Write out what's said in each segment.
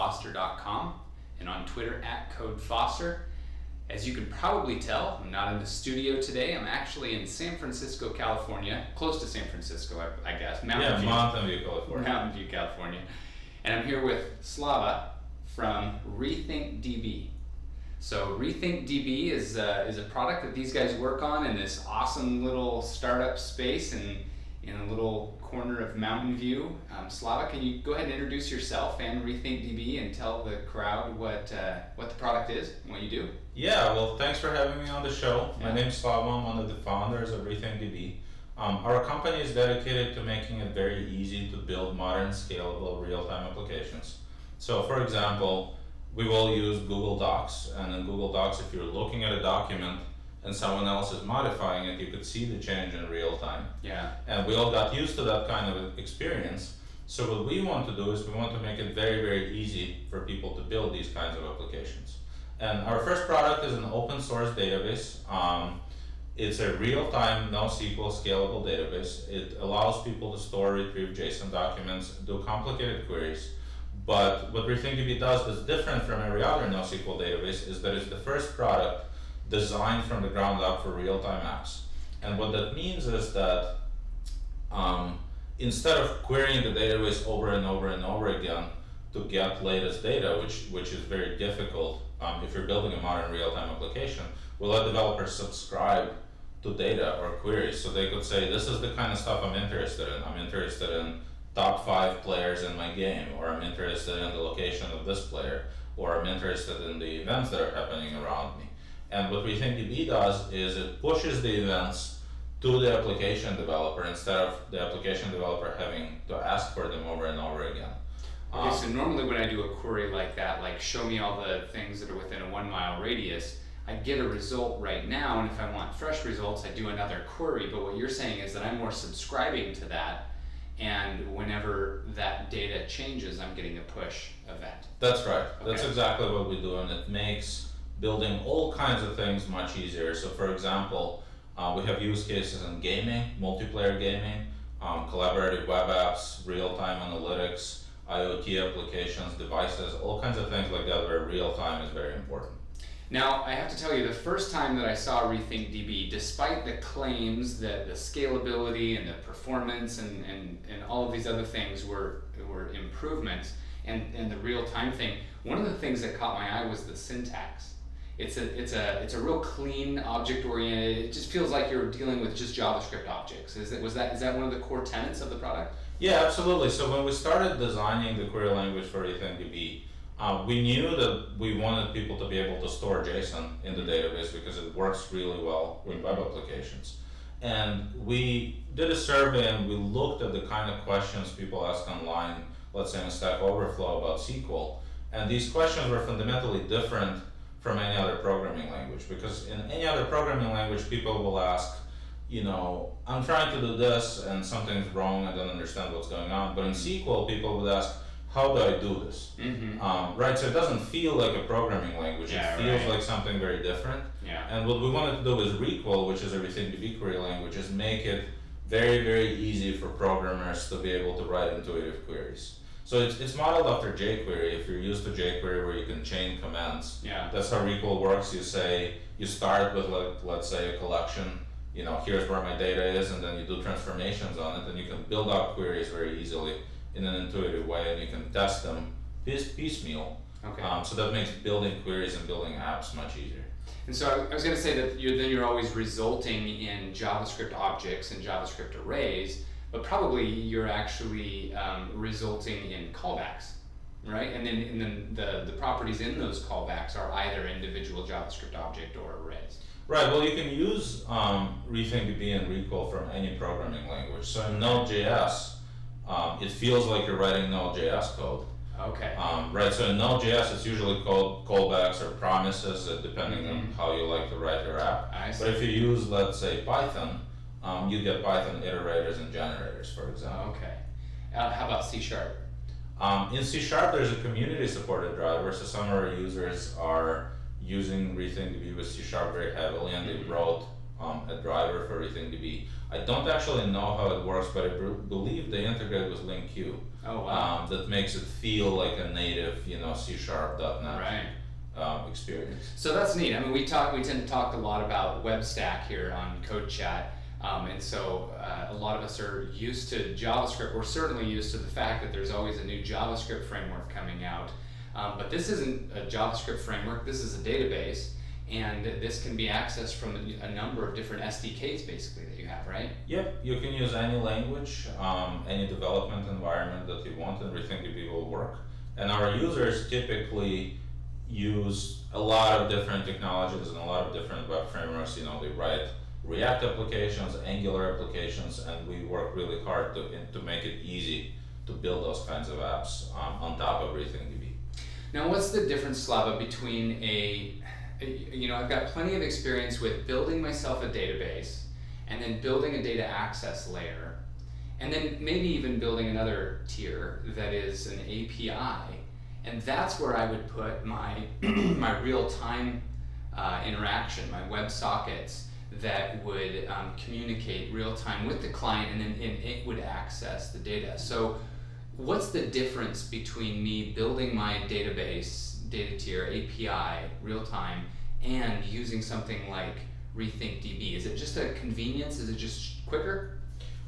codefoster.com and on Twitter @codefoster. As you can probably tell, I'm not in the studio today. I'm actually in San Francisco, California, close to San Francisco, I guess. Mountain View, California. Mountain View, California. And I'm here with Slava from RethinkDB. So RethinkDB is a product that these guys work on in this awesome little startup space in a little corner of Mountain View. Slava, can you go ahead and introduce yourself and RethinkDB and tell the crowd what the product is and what you do? Yeah, well, thanks for having me on the show. My name's Slava. I'm one of the founders of RethinkDB. Our company is dedicated to making it very easy to build modern, scalable, real-time applications. So, for example, we will use Google Docs, and in Google Docs, if you're looking at a document and someone else is modifying it, you could see the change in real time. Yeah. And we all got used to that kind of experience. So what we want to do is we want to make it very, very easy for people to build these kinds of applications. And our first product is an open source database. It's a real-time, NoSQL scalable database. It allows people to store, retrieve JSON documents, do complicated queries. But what RethinkDB does that's different from every other NoSQL database is that it's the first product designed from the ground up for real-time apps. And what that means is that instead of querying the database over and over and over again to get latest data, which is very difficult if you're building a modern real-time application, we let developers subscribe to data or queries. So they could say, this is the kind of stuff I'm interested in. I'm interested in top 5 players in my game, or I'm interested in the location of this player, or I'm interested in the events that are happening around me. And what RethinkDB does is it pushes the events to the application developer instead of the application developer having to ask for them over and over again. Okay, so normally when I do a query like that, like show me all the things that are within a 1 mile radius, I get a result right now, and if I want fresh results, I do another query. But what you're saying is that I'm more subscribing to that, and whenever that data changes, I'm getting a push event. That's right. Okay. That's exactly what we do, and it makes building all kinds of things much easier. So for example, we have use cases in gaming, multiplayer gaming, collaborative web apps, real-time analytics, IoT applications, devices, all kinds of things like that where real-time is very important. Now, I have to tell you, the first time that I saw RethinkDB, despite the claims that the scalability and the performance and all of these other things were improvements, and the real-time thing, one of the things that caught my eye was the syntax. It's a real clean, object-oriented. It just feels like you're dealing with just JavaScript objects. Is that one of the core tenets of the product? Yeah, absolutely. So when we started designing the query language for RethinkDB, we knew that we wanted people to be able to store JSON in the database because it works really well with web applications. And we did a survey and we looked at the kind of questions people ask online, let's say in Stack Overflow about SQL. And these questions were fundamentally different from any other programming language, because in any other programming language, people will ask, I'm trying to do this and something's wrong, I don't understand what's going on. But in SQL, people would ask, how do I do this? Mm-hmm. Right, so it doesn't feel like a programming language, Yeah, it feels right. like something very different. Yeah. And what we wanted to do with ReQual, which is a RethinkDB query language, is make it very, very easy for programmers to be able to write intuitive queries. So it's modeled after jQuery. If you're used to jQuery where you can chain commands, that's how ReQual works. You start with, let's say, a collection, here's where my data is, and then you do transformations on it, and you can build out queries very easily in an intuitive way, and you can test them piecemeal. Okay. So that makes building queries and building apps much easier. And so I was going to say that you're always resulting in JavaScript objects and JavaScript arrays, but probably you're actually resulting in callbacks, right? And then the properties in those callbacks are either individual JavaScript object or arrays. Right, well you can use RethinkDB and ReQual from any programming language. So in Node.js, it feels like you're writing Node.js code. Okay. Right, so in Node.js it's usually called callbacks or promises, depending on how you like to write your app. I see. But if you use, let's say, Python, you get Python iterators and generators, for example. Okay. How about C#? In C# there's a community supported driver, so some of our users are using RethinkDB with C# very heavily, and they wrote a driver for RethinkDB. I don't actually know how it works, but I believe they integrate with LinkQ. Oh wow. that makes it feel like a native, C# .NET Right. experience. So that's neat. I mean, we tend to talk a lot about web stack here on CodeChat, and so a lot of us are used to JavaScript. We're certainly used to the fact that there's always a new JavaScript framework coming out, but this isn't a JavaScript framework. This is a database, and this can be accessed from a number of different SDKs, basically, that you have, right? Yep, you can use any language, any development environment that you want, and RethinkDB will work. And our users typically use a lot of different technologies and a lot of different web frameworks. They write React applications, Angular applications, and we work really hard to make it easy to build those kinds of apps on top of RethinkDB. Now, what's the difference, Slava, between I've got plenty of experience with building myself a database and then building a data access layer, and then maybe even building another tier that is an API, and that's where I would put my my real-time interaction, my web sockets that would communicate real-time with the client, and then it would access the data. So what's the difference between me building my database, data tier, API, real-time, and using something like RethinkDB? Is it just a convenience? Is it just quicker?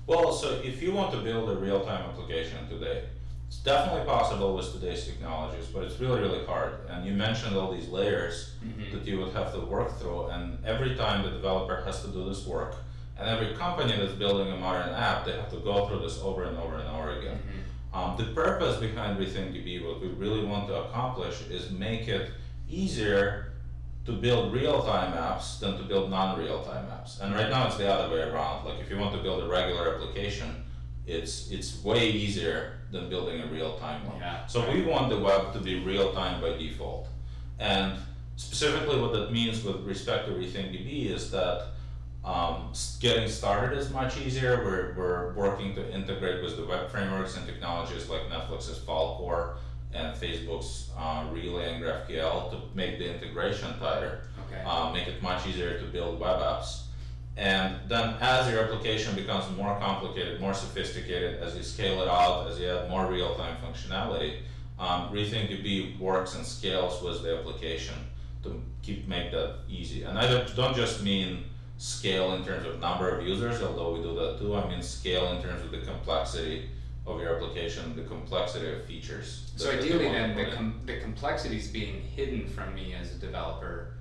Well, so if you want to build a real-time application today, it's definitely possible with today's technologies, but it's really, really hard. And you mentioned all these layers that you would have to work through, and every time the developer has to do this work, and every company that's building a modern app, they have to go through this over and over and over again. The purpose behind RethinkDB, what we really want to accomplish, is make it easier to build real-time apps than to build non-real-time apps. And right now it's the other way around. Like if you want to build a regular application, it's way easier than building a real-time one. Yeah. So we want the web to be real-time by default. And specifically what that means with respect to RethinkDB is that getting started is much easier. We're working to integrate with the web frameworks and technologies like Netflix's FileCore and Facebook's Relay and GraphQL to make the integration tighter, make it much easier to build web apps. And then as your application becomes more complicated, more sophisticated, as you scale it out, as you add more real-time functionality, RethinkDB works and scales with the application to make that easy. And I don't just mean scale in terms of number of users, although we do that too. I mean scale in terms of the complexity of your application, the complexity of features. So ideally then, the complexity is being hidden from me as a developer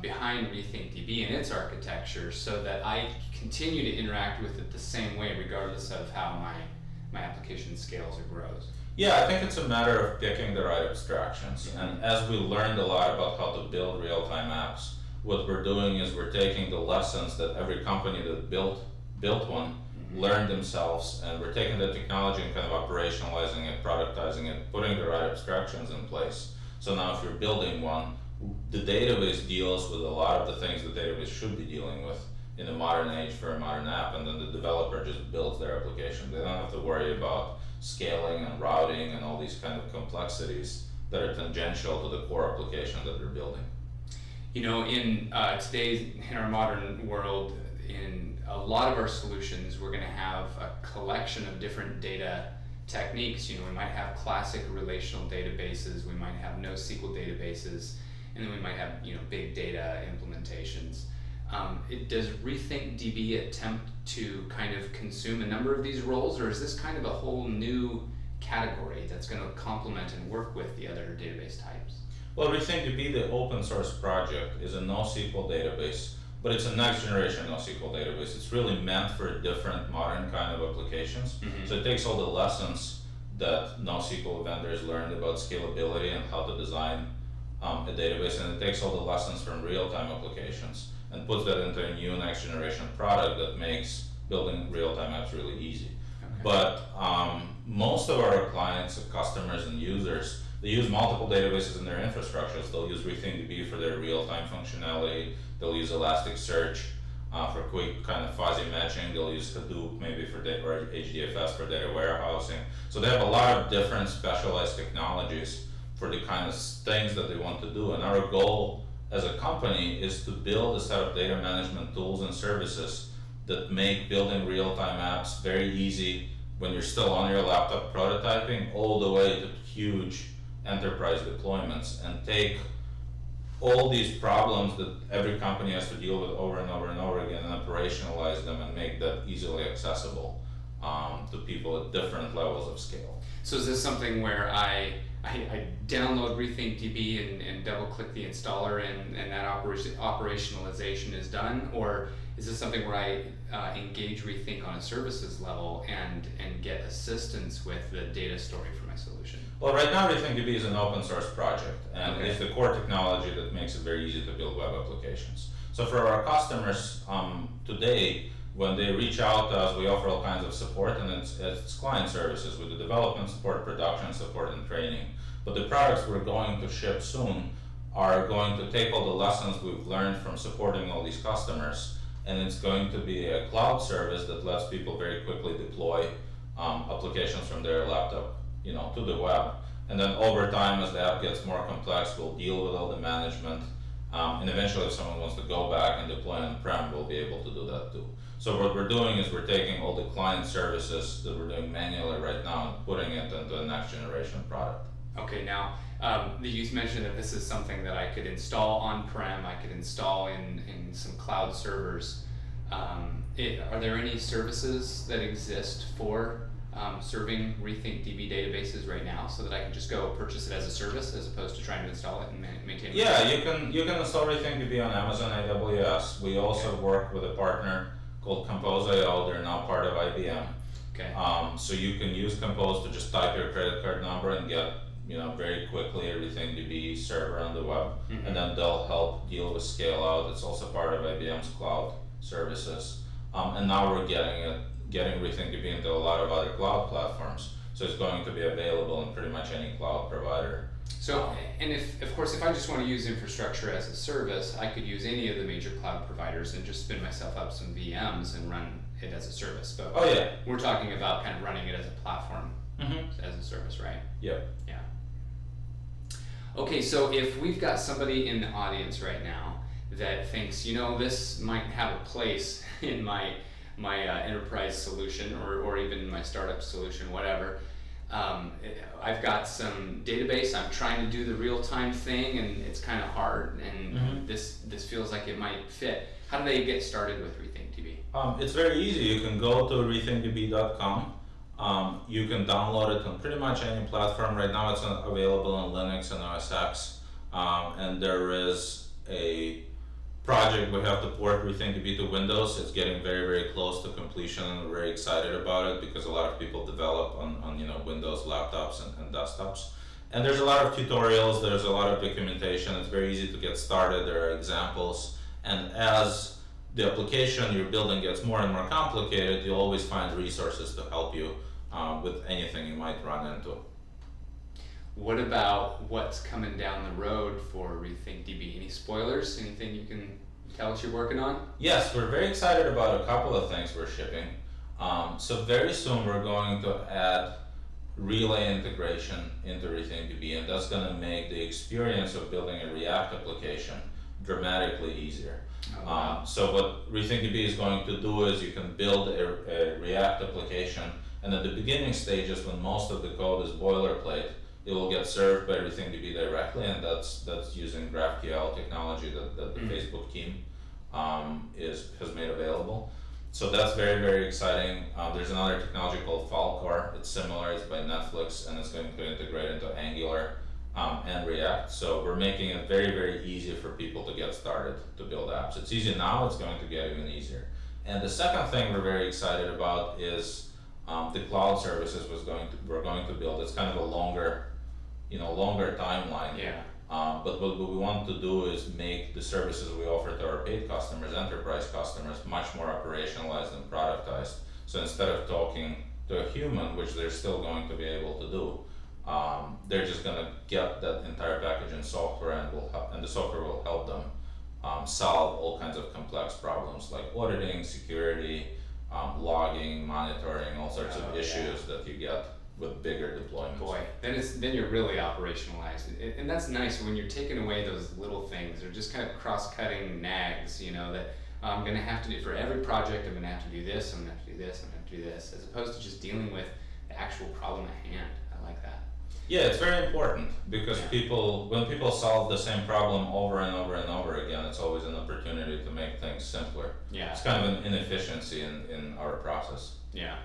behind RethinkDB and its architecture, so that I continue to interact with it the same way regardless of how my application scales or grows. Yeah, I think it's a matter of picking the right abstractions. And as we learned a lot about how to build real-time apps, what we're doing is we're taking the lessons that every company that built one learned themselves, and we're taking the technology and kind of operationalizing it, productizing it, putting the right abstractions in place. So now if you're building one, the database deals with a lot of the things the database should be dealing with in a modern age for a modern app, and then the developer just builds their application. They don't have to worry about scaling and routing and all these kind of complexities that are tangential to the core application that they're building. In in our modern world, in a lot of our solutions, we're going to have a collection of different data techniques. We might have classic relational databases, we might have NoSQL databases, and then we might have big data implementations. Does RethinkDB attempt to kind of consume a number of these roles, or is this kind of a whole new category that's going to complement and work with the other database types? Well, RethinkDB, the open source project, is a NoSQL database, but it's a next generation NoSQL database. It's really meant for different modern kind of applications. So it takes all the lessons that NoSQL vendors learned about scalability and how to design a database, and it takes all the lessons from real-time applications and puts that into a new next generation product that makes building real-time apps really easy. But most of our clients, customers and users, they use multiple databases in their infrastructures. They'll use RethinkDB for their real-time functionality. They'll use Elasticsearch for quick kind of fuzzy matching. They'll use Hadoop maybe for data, or HDFS for data warehousing. So they have a lot of different specialized technologies for the kind of things that they want to do. And our goal as a company is to build a set of data management tools and services that make building real-time apps very easy, when you're still on your laptop prototyping, all the way to huge enterprise deployments, and take all these problems that every company has to deal with over and over and over again and operationalize them and make that easily accessible to people at different levels of scale. So is this something where I download RethinkDB and double click the installer and that operationalization is done? Or is this something where I engage Rethink on a services level and get assistance with the data story for my solution? Well, right now RethinkDB is an open source project, and Okay. it's the core technology that makes it very easy to build web applications. So for our customers today, when they reach out to us, we offer all kinds of support, and it's client services with the development support, production support, and training. But the products we're going to ship soon are going to take all the lessons we've learned from supporting all these customers, and it's going to be a cloud service that lets people very quickly deploy applications from their laptop, to the web. And then over time, as the app gets more complex, we'll deal with all the management, and eventually if someone wants to go back and deploy on-prem, we'll be able to do that too. So what we're doing is we're taking all the client services that we're doing manually right now and putting it into a next generation product. Okay, now you mentioned that this is something that I could install on-prem, I could install in some cloud servers. Are there any services that exist for serving RethinkDB databases right now, so that I can just go purchase it as a service as opposed to trying to install it and maintain it? Yeah, you can install RethinkDB on Amazon AWS. We also work with a partner called Compose.io. They're now part of IBM. Okay. So you can use Compose to just type your credit card number and get very quickly a RethinkDB server on the web, Mhm. and then they'll help deal with scale out. It's also part of IBM's cloud services. And now we're getting RethinkDB into a lot of other cloud platforms. So it's going to be available in pretty much any cloud provider. So, and if I just want to use infrastructure as a service, I could use any of the major cloud providers and just spin myself up some VMs and run it as a service. But Oh yeah. we're talking about kind of running it as a platform as a service, right? Yep. Yeah. Okay, so if we've got somebody in the audience right now that thinks, this might have a place in my enterprise solution or even my startup solution, whatever. I've got some database, I'm trying to do the real-time thing, and it's kind of hard, and this feels like it might fit. How do they get started with RethinkDB? It's very easy. You can go to rethinkdb.com. You can download it on pretty much any platform. Right now it's available on Linux and OS X, and there is a project we have to port RethinkDB to Windows. It's getting very, very close to completion, and we're very excited about it because a lot of people develop on Windows laptops and desktops. And there's a lot of tutorials, there's a lot of documentation. It's very easy to get started. There are examples, and as the application you're building gets more and more complicated, you'll always find resources to help you with anything you might run into. What about what's coming down the road for RethinkDB? Any spoilers? Anything you can tell us you're working on? Yes, we're very excited about a couple of things we're shipping. So very soon we're going to add relay integration into RethinkDB, and that's going to make the experience of building a React application dramatically easier. Oh, wow. So what RethinkDB is going to do is you can build a React application, and at the beginning stages when most of the code is boilerplate, it will get served by RethinkDB directly, and that's using GraphQL technology that the Facebook team has made available. So that's very, very exciting. There's another technology called Falcor. It's similar, it's by Netflix, and it's going to integrate into Angular and React. So we're making it very, very easy for people to get started to build apps. It's easy now, it's going to get even easier. And the second thing we're very excited about is the cloud services we're going to build. It's kind of a longer timeline. Yeah. But what we want to do is make the services we offer to our paid customers, enterprise customers, much more operationalized and productized. So instead of talking to a human, which they're still going to be able to do, they're just going to get that entire package in software, and the software will help them solve all kinds of complex problems like auditing, security, logging, monitoring, all sorts of issues that you get with bigger deployments. Boy, then you're really operationalized, and that's nice when you're taking away those little things or just kind of cross-cutting nags. That I'm going to have to do, for every project, I'm going to have to do this, I'm going to have to do this, I'm going to have to do this, as opposed to just dealing with the actual problem at hand. I like that. Yeah, it's very important because Yeah. when people solve the same problem over and over and over again, it's always an opportunity to make things simpler. Yeah. It's kind of an inefficiency in our process. Yeah.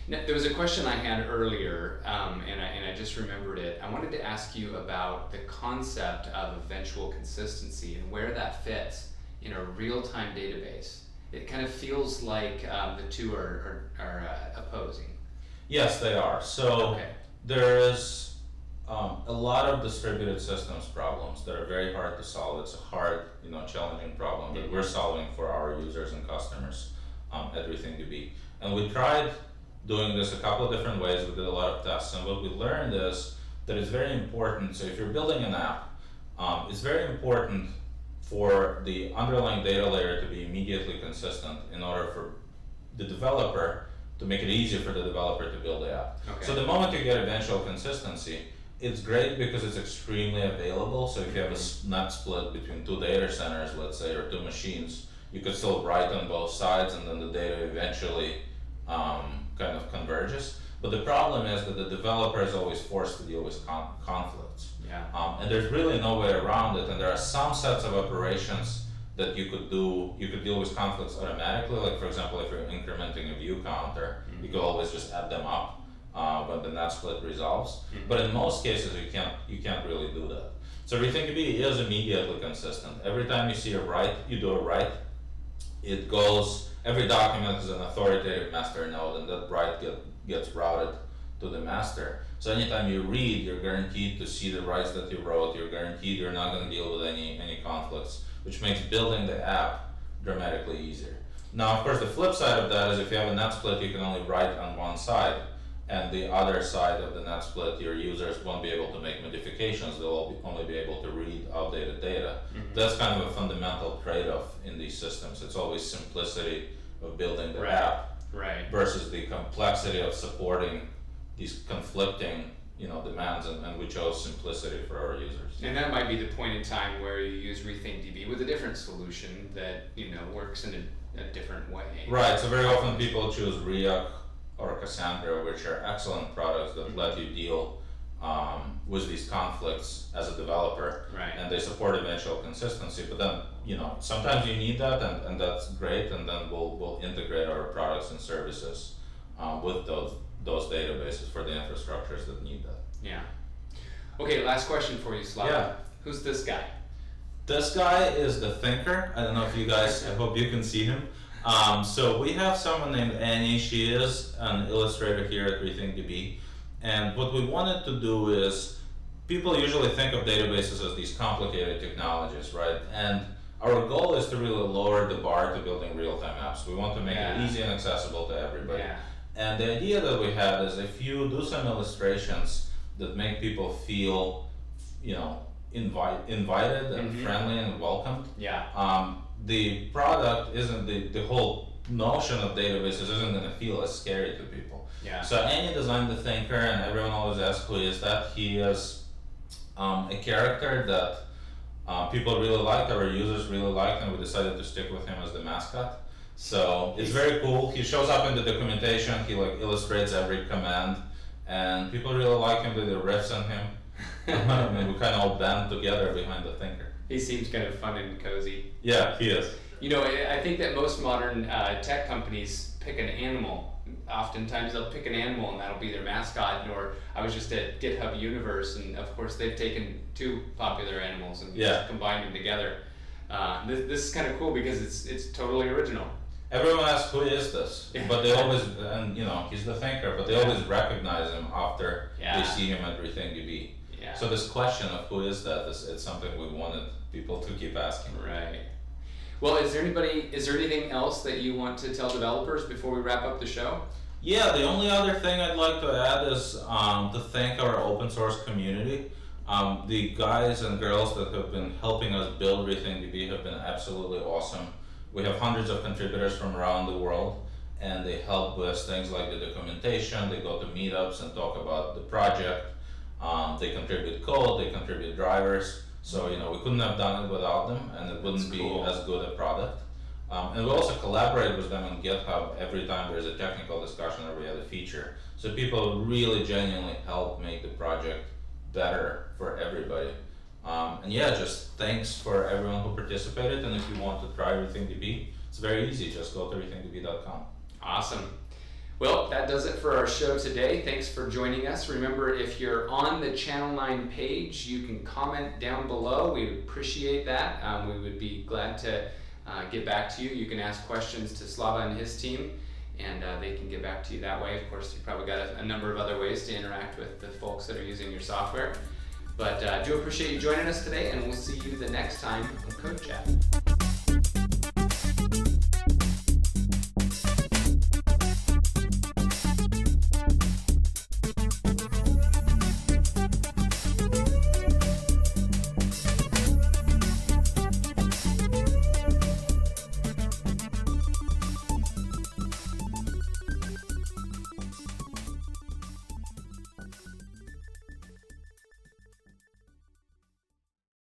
Now, there was a question I had earlier, and I just remembered it. I wanted to ask you about the concept of eventual consistency and where that fits in a real-time database. It kind of feels like the two are opposing. Yes, they are. So Okay. there is a lot of distributed systems problems that are very hard to solve. It's a hard, challenging problem that we're solving for our users and customers at RethinkDB. And we tried doing this a couple of different ways. We did a lot of tests, and what we learned is that it's very important. So if you're building an app, it's very important for the underlying data layer to be immediately consistent in order for the developer to make it easier for the developer to build the app. Okay. So the moment you get eventual consistency, it's great because it's extremely available. So if you have a net split between two data centers, let's say, or two machines, you could still write on both sides, and then the data eventually kind of converges. But the problem is that the developer is always forced to deal with conflicts. Yeah. And there's really no way around it. And there are some sets of operations that you could do. You could deal with conflicts automatically. Like, for example, if you're incrementing a view counter, you could always just add them up when the net split resolves. But in most cases, you can't really do that. So RethinkDB is immediately consistent. Every time you see a write, you do a write. It goes. Every document is an authoritative master node, and that write gets routed to the master. So anytime you read, you're guaranteed to see the writes that you wrote. You're guaranteed you're not going to deal with any conflicts, which makes building the app dramatically easier. Now, of course, the flip side of that is if you have a net split, you can only write on one side, and the other side of the net split, your users won't be able to make modifications. They'll only be able to read outdated data. That's kind of a fundamental trade-off in these systems. It's always simplicity of building the app versus the complexity of supporting these conflicting demands, and we chose simplicity for our users. And that might be the point in time where you use RethinkDB with a different solution that works in a different way. Right. So very often people choose Riak or Cassandra, which are excellent products that let you deal with these conflicts as a developer, Right. and they support eventual consistency. But then sometimes you need that, and that's great. And then we'll integrate our products and services with those databases for the infrastructures that need that. Yeah. Okay, last question for you, Slava. Yeah. Who's this guy? This guy is the thinker. I don't know if you guys, I hope you can see him. So we have someone named Annie. She is an illustrator here at RethinkDB. And what we wanted to do is, people usually think of databases as these complicated technologies, right? And our goal is to really lower the bar to building real-time apps. We want to make it easy and accessible to everybody. Yeah. And the idea that we had is if you do some illustrations that make people feel, invited and friendly and welcomed, Yeah. the product isn't, the whole notion of databases isn't going to feel as scary to people. Yeah. So Annie designed the thinker, and everyone always asks who is that. He is a character that people really liked, our users really liked, and we decided to stick with him as the mascot. So it's very cool. He shows up in the documentation. He illustrates every command, and people really like him. They do riffs on him. I mean, we kind of all band together behind the thinker. He seems kind of fun and cozy. Yeah, he is. I think that most modern tech companies pick an animal. Oftentimes they'll pick an animal and that'll be their mascot. Or I was just at GitHub Universe, and of course they've taken two popular animals and just combined them together. This is kind of cool because it's totally original. Everyone asks who is this, but they always, and he's the thinker, but they always recognize him after they see him at RethinkDB. Yeah. So this question of who is that it's something we wanted people to keep asking. Right. Well, is there anything else that you want to tell developers before we wrap up the show? Yeah, the only other thing I'd like to add is to thank our open source community. The guys and girls that have been helping us build RethinkDB have been absolutely awesome. We have hundreds of contributors from around the world, and they help with things like the documentation. They go to meetups and talk about the project. They contribute code, they contribute drivers. So we couldn't have done it without them, and it wouldn't be as good a product. And we also collaborate with them on GitHub every time there's a technical discussion or we have a feature. So people really genuinely help make the project better for everybody. And yeah, just thanks for everyone who participated. And if you want to try RethinkDB, it's very easy. Just go to rethinkdb.com. Awesome. Well, that does it for our show today. Thanks for joining us. Remember, if you're on the Channel 9 page, you can comment down below. We would appreciate that. We would be glad to get back to you. You can ask questions to Slava and his team, and they can get back to you that way. Of course, you've probably got a number of other ways to interact with the folks that are using your software. But I do appreciate you joining us today, and we'll see you the next time on CodeChat.